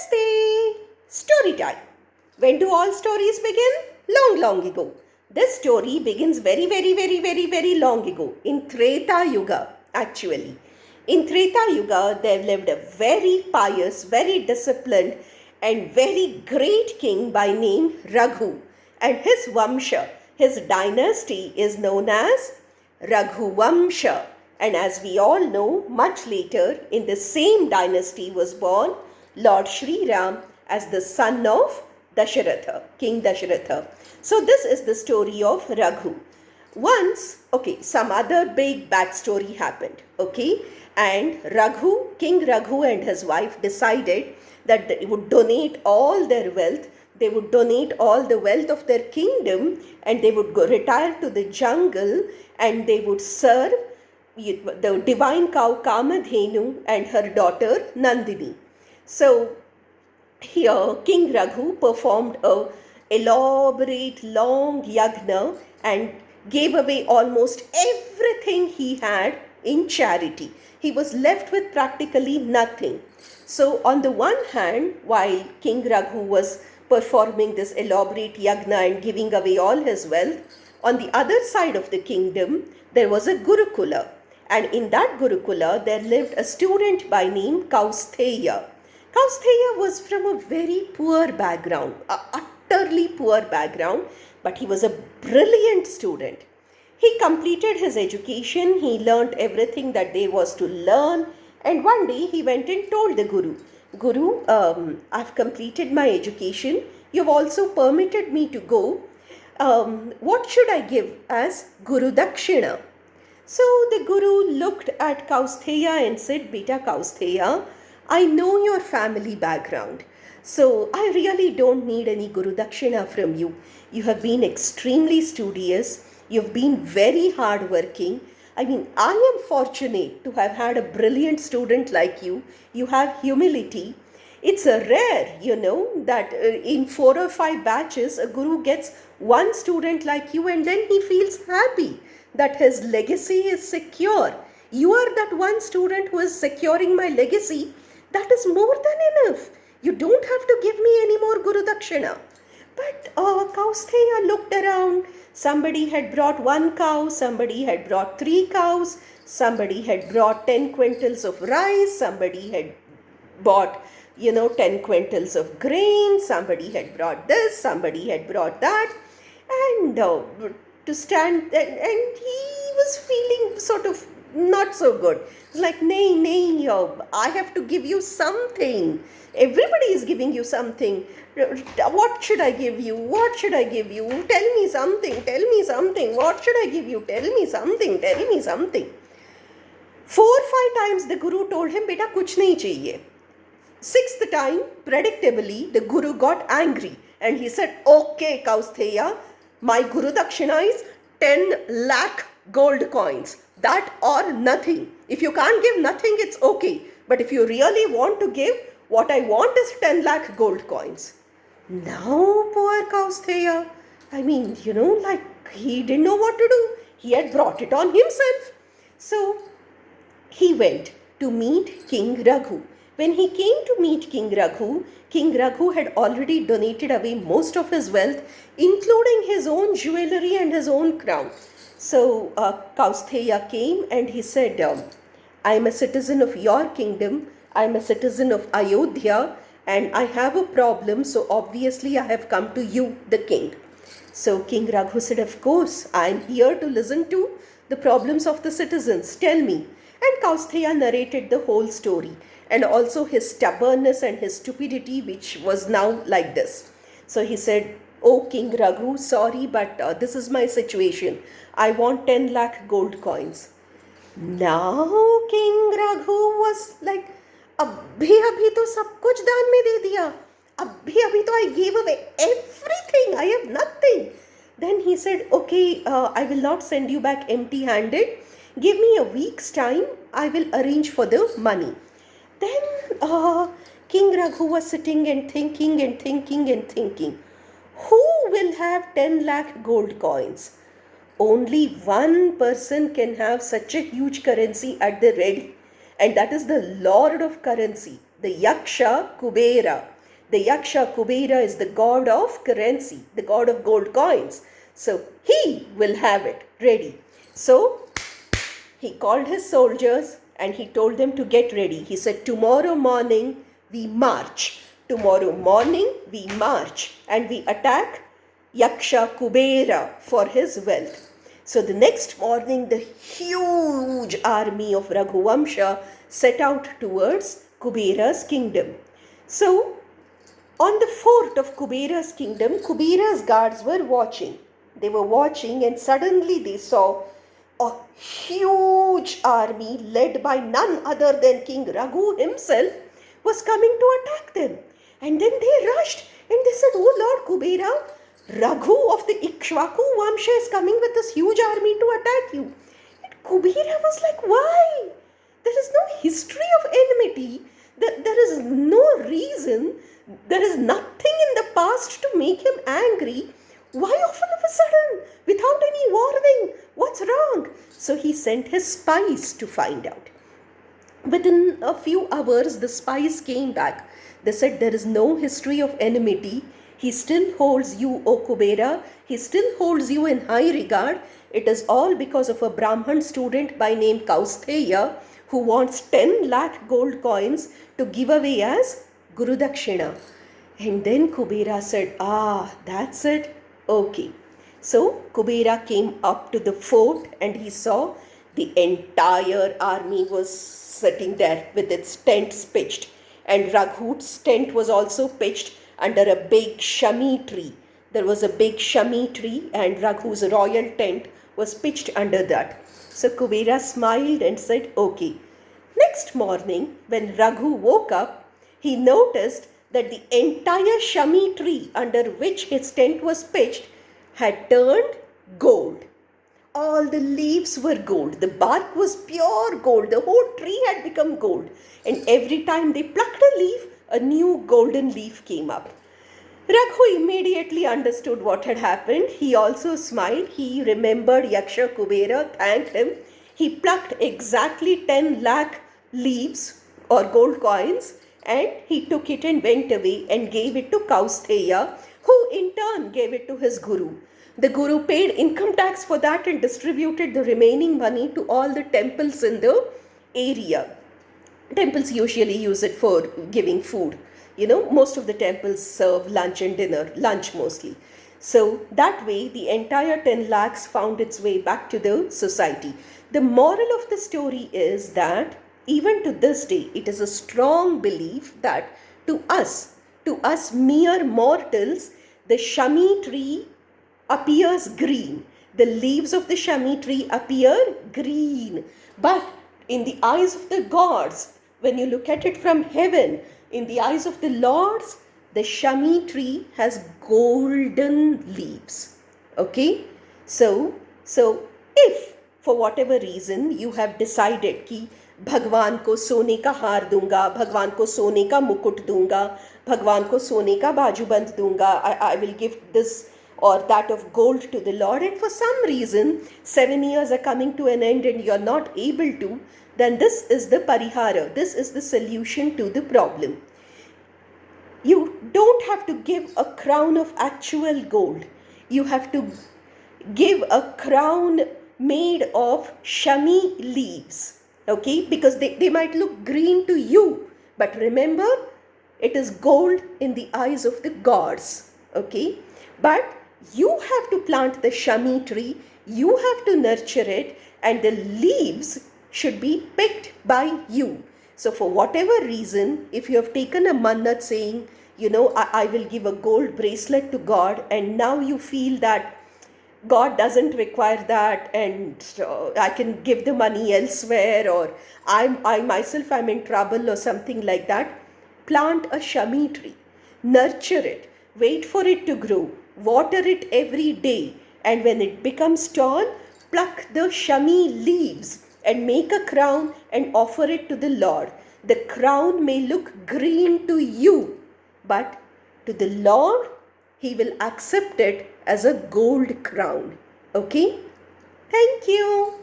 Namaste! Story time. When do all stories begin? Long, long ago. This story begins very long ago. In Treta Yuga, actually. In Treta Yuga, there lived a very pious, very disciplined, and very great king by name Raghu. And his Vamsha, his dynasty is known as Raghu Vamsha. And as we all know, much later in the same dynasty was born Lord Shri Ram as the son of Dasharatha, King Dasharatha. So this is the story of Raghu. Once, some other big backstory happened, and King Raghu and his wife decided that they would donate all their wealth. They would donate all the wealth of their kingdom and they would go retire to the jungle and they would serve the divine cow Kamadhenu and her daughter Nandini. So here King Raghu performed a elaborate long yagna and gave away almost everything he had in charity. He was left with practically nothing. So on the one hand, while King Raghu was performing this elaborate yagna and giving away all his wealth, on the other side of the kingdom, there was a Gurukula. And in that Gurukula, there lived a student by name Kaustheya. Kaustheya was from a very poor background, utterly poor background, but he was a brilliant student. He completed his education, he learnt everything that there was to learn, and one day he went and told the Guru, Guru, I've completed my education, you've also permitted me to go. What should I give as Guru Dakshina? So the Guru looked at Kaustheya and said, Beta Kaustheya, I know your family background. So I really don't need any Guru Dakshina from you. You have been extremely studious. You've been very hardworking. I am fortunate to have had a brilliant student like you. You have humility. It's a rare, that in 4 or 5 batches, a Guru gets one student like you and then he feels happy that his legacy is secure. You are that one student who is securing my legacy. That is more than enough. You don't have to give me any more Guru Dakshina. But Kaustheya looked around. Somebody had brought 1 cow, somebody had brought 3 cows, somebody had brought 10 quintals of rice, somebody had bought 10 quintals of grain, somebody had brought this, somebody had brought that, and to stand, and he was feeling sort of not so good. Like, nay, I have to give you something. Everybody is giving you something. What should I give you? What should I give you? Tell me something. What should I give you? Tell me something. 4 or 5 times the Guru told him, Beta, kuch nahi chahiye. 6th time, predictably, the Guru got angry and he said, okay, Kaustheya, my Guru Dakshina is 10 lakh gold coins. That or nothing. If you can't give nothing, it's okay. But if you really want to give, what I want is 10 lakh gold coins. Now, poor Kaustheya, he didn't know what to do. He had brought it on himself. So, he went to meet King Raghu. When he came to meet King Raghu had already donated away most of his wealth, including his own jewelry and his own crown. So Kaustheya came and he said, I am a citizen of your kingdom, I am a citizen of Ayodhya, and I have a problem, so obviously I have come to you, the king. So King Raghu said, of course, I am here to listen to the problems of the citizens, tell me. And Kaustheya narrated the whole story, and also his stubbornness and his stupidity, which was now like this. So he said, oh King Raghu, sorry, but this is my situation. I want 10 lakh gold coins. Now King Raghu was like, abhi to sab kuch daan mein de diya. Abhi to I gave away everything. I have nothing. Then he said, okay, I will not send you back empty-handed. Give me a week's time. I will arrange for the money. Then King Raghu was sitting and thinking. Who will have 10 lakh gold coins? Only one person can have such a huge currency at the ready, and that is the Lord of currency, the Yaksha Kubera. The Yaksha Kubera is the god of currency, the god of gold coins. So he will have it ready. So he called his soldiers and he told them to get ready. He said, tomorrow morning we march. Tomorrow morning we march and we attack Yaksha Kubera for his wealth. So the next morning, the huge army of Raghuvamsha set out towards Kubera's kingdom. So on the fort of Kubera's kingdom, Kubera's guards were watching. They were watching and suddenly they saw a huge army led by none other than King Raghu himself was coming to attack them. And then they rushed and they said, oh Lord Kubera, Raghu of the Ikshvaku Vamsha is coming with this huge army to attack you. And Kubera was like, why? There is no history of enmity. There is no reason. There is nothing in the past to make him angry. Why all of a sudden? Without any warning. What's wrong? So he sent his spies to find out. Within a few hours, the spies came back. They said there is no history of enmity. He still holds you, O Kubera. He still holds you in high regard. It is all because of a Brahman student by name Kaustheya who wants 10 lakh gold coins to give away as Guru Dakshina. And then Kubera said, that's it. Okay. So Kubera came up to the fort and he saw the entire army was sitting there with its tents pitched. And Raghu's tent was also pitched under a big shami tree. There was a big shami tree and Raghu's royal tent was pitched under that. So Kubera smiled and said, okay. Next morning, when Raghu woke up, he noticed that the entire shami tree under which his tent was pitched had turned gold. All the leaves were gold. The bark was pure gold. The whole tree had become gold. And every time they plucked a leaf, a new golden leaf came up. Raghu immediately understood what had happened. He also smiled. He remembered Yaksha Kubera, thanked him. He plucked exactly 10 lakh leaves or gold coins and he took it and went away and gave it to Kaustheya, who in turn gave it to his guru. The guru paid income tax for that and distributed the remaining money to all the temples in the area. Temples usually use it for giving food. Most of the temples serve lunch and dinner, lunch mostly. So that way, the entire 10 lakhs found its way back to the society. The moral of the story is that even to this day, it is a strong belief that to us mere mortals, the shami tree appears green. The leaves of the shami tree appear green. But in the eyes of the gods, when you look at it from heaven, in the eyes of the lords, the shami tree has golden leaves. Okay? So if for whatever reason you have decided कि भगवान को सोने का हार दूंगा, भगवान को सोने का मुकुट दूंगा, भगवान को सोने का बाजूबंद दूंगा, I will give this or that of gold to the Lord, and for some reason 7 years are coming to an end and you are not able to, then this is the parihara, this is the solution to the problem. You don't have to give a crown of actual gold. You have to give a crown made of shami leaves. Okay, because they might look green to you, but remember, it is gold in the eyes of the gods. Okay, but you have to plant the shami tree, you have to nurture it, and the leaves should be picked by you. So for whatever reason, if you have taken a mannat saying, I will give a gold bracelet to God, and now you feel that God doesn't require that and I can give the money elsewhere, or I myself am in trouble or something like that, plant a shami tree, nurture it, wait for it to grow, water it every day, and when it becomes tall, pluck the shami leaves and make a crown and offer it to the Lord. The crown may look green to you, but to the Lord, He will accept it as a gold crown. Okay? Thank you.